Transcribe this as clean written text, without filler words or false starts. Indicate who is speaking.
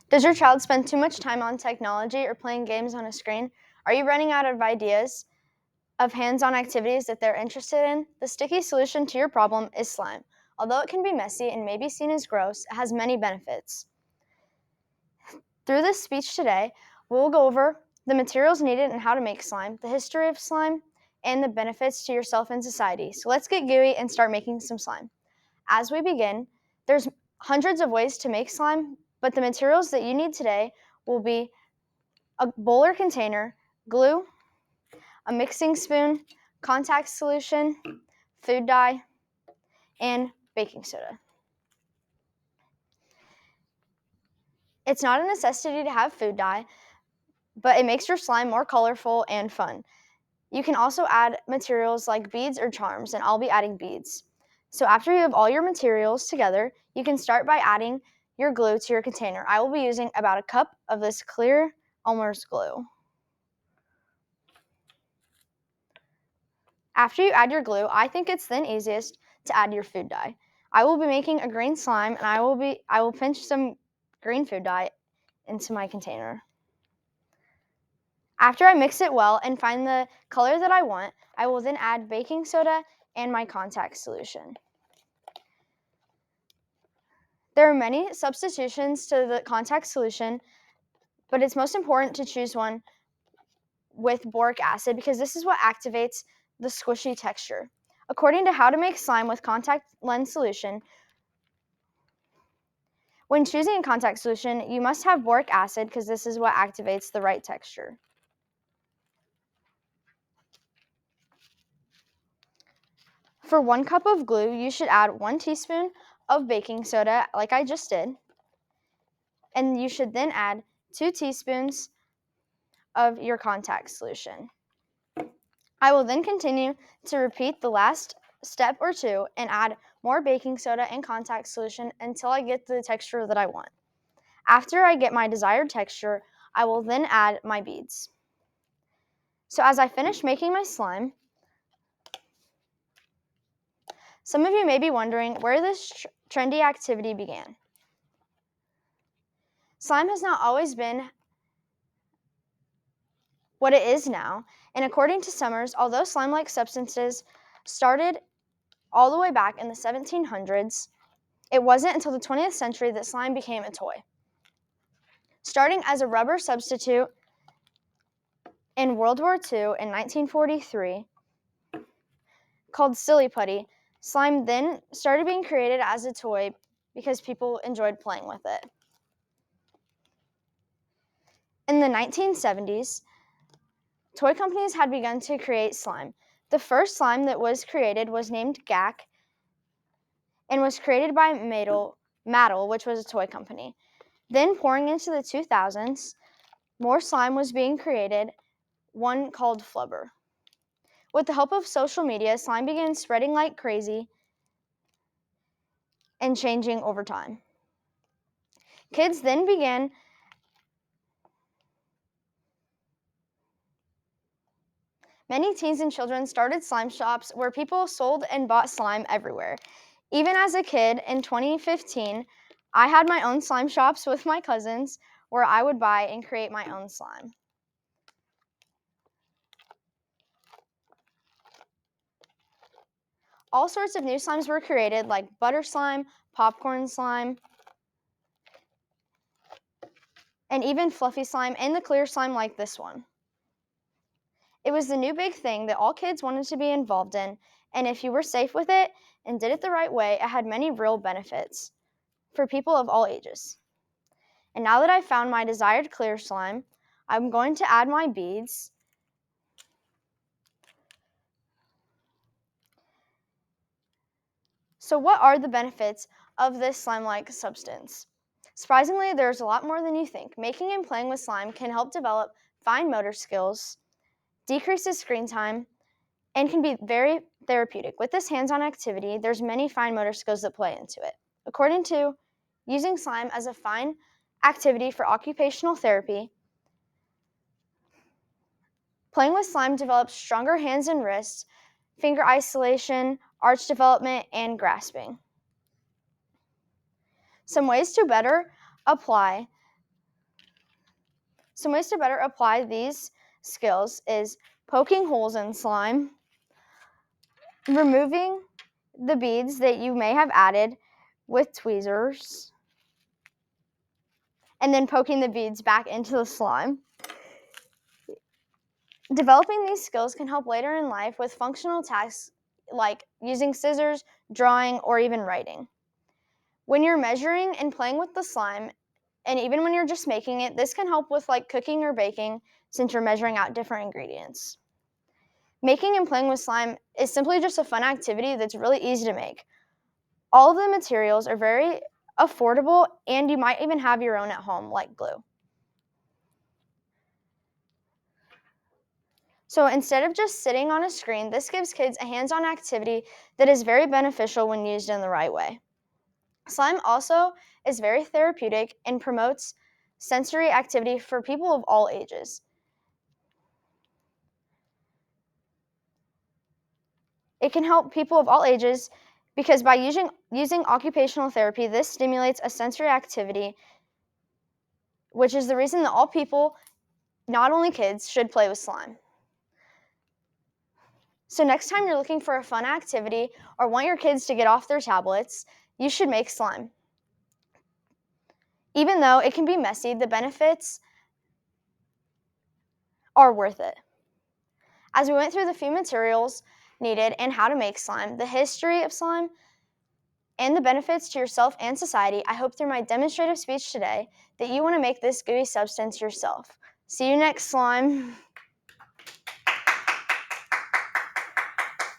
Speaker 1: Does your child spend too much time on technology or playing games on a screen? Are you running out of ideas of hands-on activities that they're interested in? The sticky solution to your problem is slime. Although it can be messy and may be seen as gross, it has many benefits. Through this speech today, we'll go over the materials needed and how to make slime, the history of slime, and the benefits to yourself and society. So let's get gooey and start making some slime. As we begin, there's hundreds of ways to make slime, but the materials that you need today will be a bowl or container, glue, a mixing spoon, contact solution, food dye, and baking soda. It's not a necessity to have food dye, but it makes your slime more colorful and fun. You can also add materials like beads or charms, and I'll be adding beads. So after you have all your materials together, you can start by adding your glue to your container. I will be using about a cup of this clear Elmer's glue. After you add your glue, I think it's then easiest to add your food dye. I will be making a green slime, and I will pinch some green food dye into my container. After I mix it well and find the color that I want, I will then add baking soda and my contact solution. There are many substitutions to the contact solution, but it's most important to choose one with boric acid because this is what activates the squishy texture. According to How to Make Slime with Contact Lens Solution, when choosing a contact solution, you must have boric acid because this is what activates the right texture. For 1 cup of glue, you should add 1 teaspoon of baking soda, like I just did, and you should then add 2 teaspoons of your contact solution. I will then continue to repeat the last step or two and add more baking soda and contact solution until I get the texture that I want. After I get my desired texture, I will then add my beads. So as I finish making my slime, some of you may be wondering where this trendy activity began. Slime has not always been what it is now, and according to Summers, although slime-like substances started all the way back in the 1700s, it wasn't until the 20th century that slime became a toy. Starting as a rubber substitute in World War II in 1943, called Silly Putty, slime then started being created as a toy because people enjoyed playing with it. In the 1970s, toy companies had begun to create slime. The first slime that was created was named Gak and was created by Mattel, which was a toy company. Then, pouring into the 2000s, more slime was being created, one called Flubber. With the help of social media, slime began spreading like crazy and changing over time. Kids then began Many teens and children started slime shops where people sold and bought slime everywhere. Even as a kid in 2015, I had my own slime shops with my cousins where I would buy and create my own slime. All sorts of new slimes were created, like butter slime, popcorn slime, and even fluffy slime and the clear slime like this one. It was the new big thing that all kids wanted to be involved in, and if you were safe with it and did it the right way, it had many real benefits for people of all ages. And now that I've found my desired clear slime, I'm going to add my beads. So what are the benefits of this slime-like substance? Surprisingly, there's a lot more than you think. Making and playing with slime can help develop fine motor skills, decreases screen time, and can be very therapeutic. With this hands-on activity, there's many fine motor skills that play into it. According to Using Slime as a Fine Activity for Occupational Therapy, playing with slime develops stronger hands and wrists, finger isolation, arch development, and grasping. Some ways to better apply Some ways to better apply these skills is poking holes in slime, removing the beads that you may have added with tweezers, and then poking the beads back into the slime. Developing these skills can help later in life with functional tasks like using scissors, drawing, or even writing. When you're measuring and playing with the slime, and even when you're just making it, this can help with like cooking or baking since you're measuring out different ingredients. Making and playing with slime is simply just a fun activity that's really easy to make. All of the materials are very affordable, and you might even have your own at home, like glue. So instead of just sitting on a screen, this gives kids a hands-on activity that is very beneficial when used in the right way. Slime also is very therapeutic and promotes sensory activity for people of all ages. It can help people of all ages because by using occupational therapy, this stimulates a sensory activity, which is the reason that all people, not only kids, should play with slime. So next time you're looking for a fun activity or want your kids to get off their tablets, you should make slime. Even though it can be messy, the benefits are worth it. As we went through the few materials needed and how to make slime, the history of slime, and the benefits to yourself and society, I hope through my demonstrative speech today that you want to make this gooey substance yourself. See you next slime.